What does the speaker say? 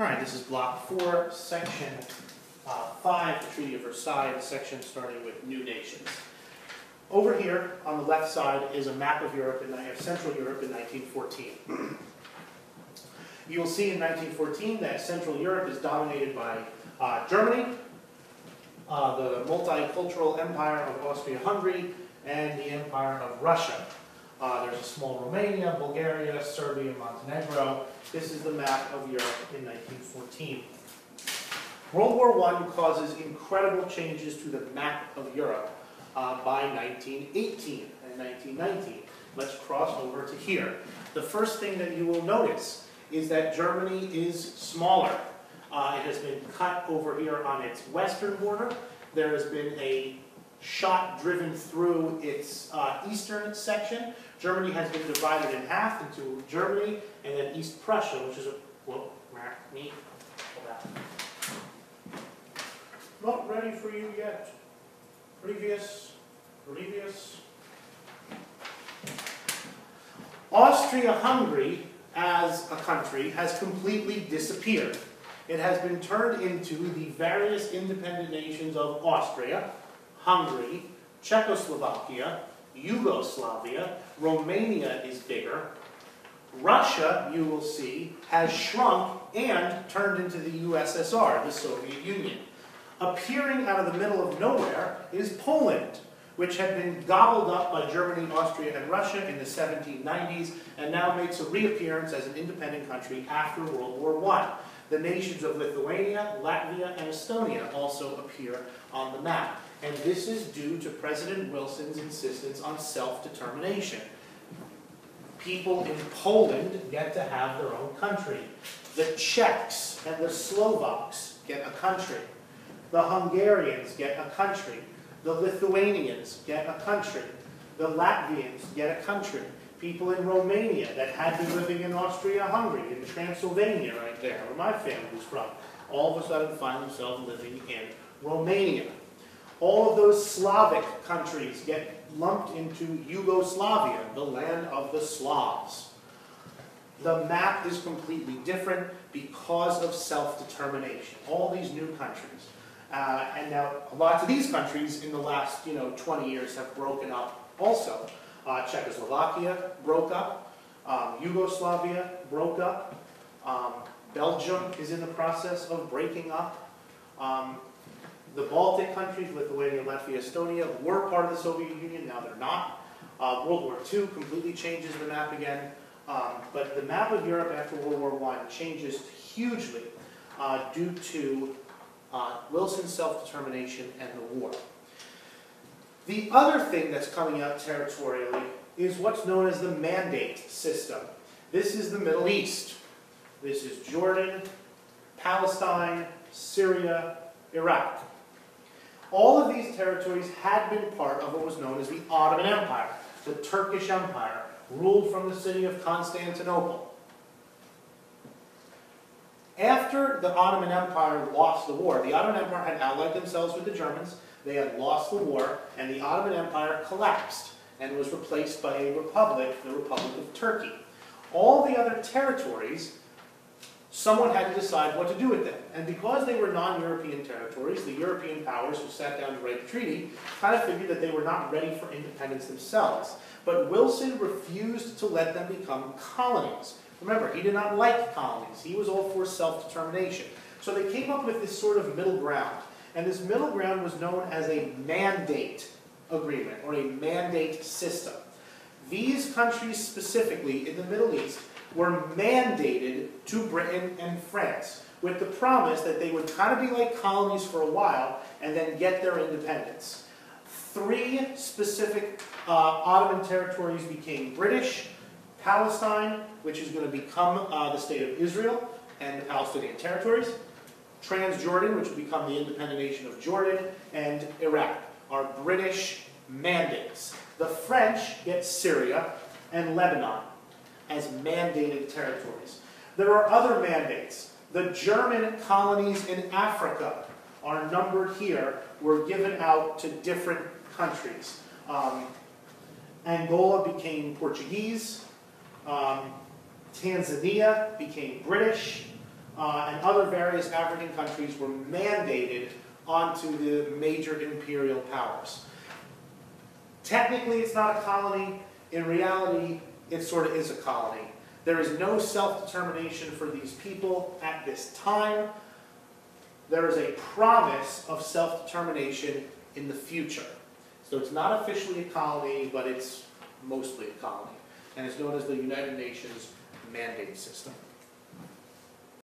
All right, this is Block 4, Section 5, the Treaty of Versailles, the section starting with new nations. Over here on the left side is a map of Europe, Central Europe in 1914. You will see in 1914 that Central Europe is dominated by Germany, the multicultural empire of Austria-Hungary, and the empire of Russia. There's a small Romania, Bulgaria, Serbia, Montenegro. This is the map of Europe in 1914. World War I causes incredible changes to the map of Europe by 1918 and 1919. Let's cross over to here. The first thing that you will notice is that Germany is smaller. It has been cut over here on its western border. There has been a shot driven through its eastern section. Germany has been divided in half into Germany and then East Prussia, which is a, whoa, me, hold on. Not ready for you yet. Previous. Austria-Hungary as a country has completely disappeared. It has been turned into the various independent nations of Austria, Hungary, Czechoslovakia, Yugoslavia. Romania is bigger. Russia, you will see, has shrunk and turned into the USSR, the Soviet Union. Appearing out of the middle of nowhere is Poland, which had been gobbled up by Germany, Austria, and Russia in the 1790s, and now makes a reappearance as an independent country after World War I. The nations of Lithuania, Latvia, and Estonia also appear on the map. And this is due to President Wilson's insistence on self-determination. People in Poland get to have their own country. The Czechs and the Slovaks get a country. The Hungarians get a country. The Lithuanians get a country. The Latvians get a country. People in Romania that had been living in Austria-Hungary, in Transylvania right there, where my family was from, all of a sudden find themselves living in Romania. All of those Slavic countries get lumped into Yugoslavia, the land of the Slavs. The map is completely different because of self-determination. All these new countries. And now lots of these countries in the last 20 years have broken up also. Czechoslovakia broke up. Yugoslavia broke up. Belgium is in the process of breaking up. The Baltic countries, Lithuania, Latvia, Estonia, were part of the Soviet Union. Now they're not. World War II completely changes the map again. But the map of Europe after World War I changes hugely due to Wilson's self-determination and the war. The other thing that's coming out territorially is what's known as the Mandate system. This is the Middle East. This is Jordan, Palestine, Syria, Iraq. All of these territories had been part of what was known as the Ottoman Empire, the Turkish Empire, ruled from the city of Constantinople. After the Ottoman Empire lost the war, the Ottoman Empire had allied themselves with the Germans, they had lost the war, and the Ottoman Empire collapsed and was replaced by a republic, the Republic of Turkey. All the other territories, someone had to decide what to do with them. And because they were non-European territories, the European powers who sat down to write the treaty kind of figured that they were not ready for independence themselves. But Wilson refused to let them become colonies. Remember, he did not like colonies. He was all for self-determination. So they came up with this sort of middle ground. And this middle ground was known as a mandate agreement, or a mandate system. These countries specifically in the Middle East were mandated to Britain and France with the promise that they would kind of be like colonies for a while and then get their independence. 3 specific Ottoman territories became British: Palestine, which is going to become the state of Israel and the Palestinian territories; Transjordan, which will become the independent nation of Jordan; and Iraq are British mandates. The French get Syria and Lebanon as mandated territories. There are other mandates. The German colonies in Africa are numbered here, were given out to different countries. Angola became Portuguese. Tanzania became British. and other various African countries were mandated onto the major imperial powers. Technically, it's not a colony. In reality, it sort of is a colony. There is no self-determination for these people at this time. There is a promise of self-determination in the future. So it's not officially a colony, but it's mostly a colony. And it's known as the United Nations Mandate System.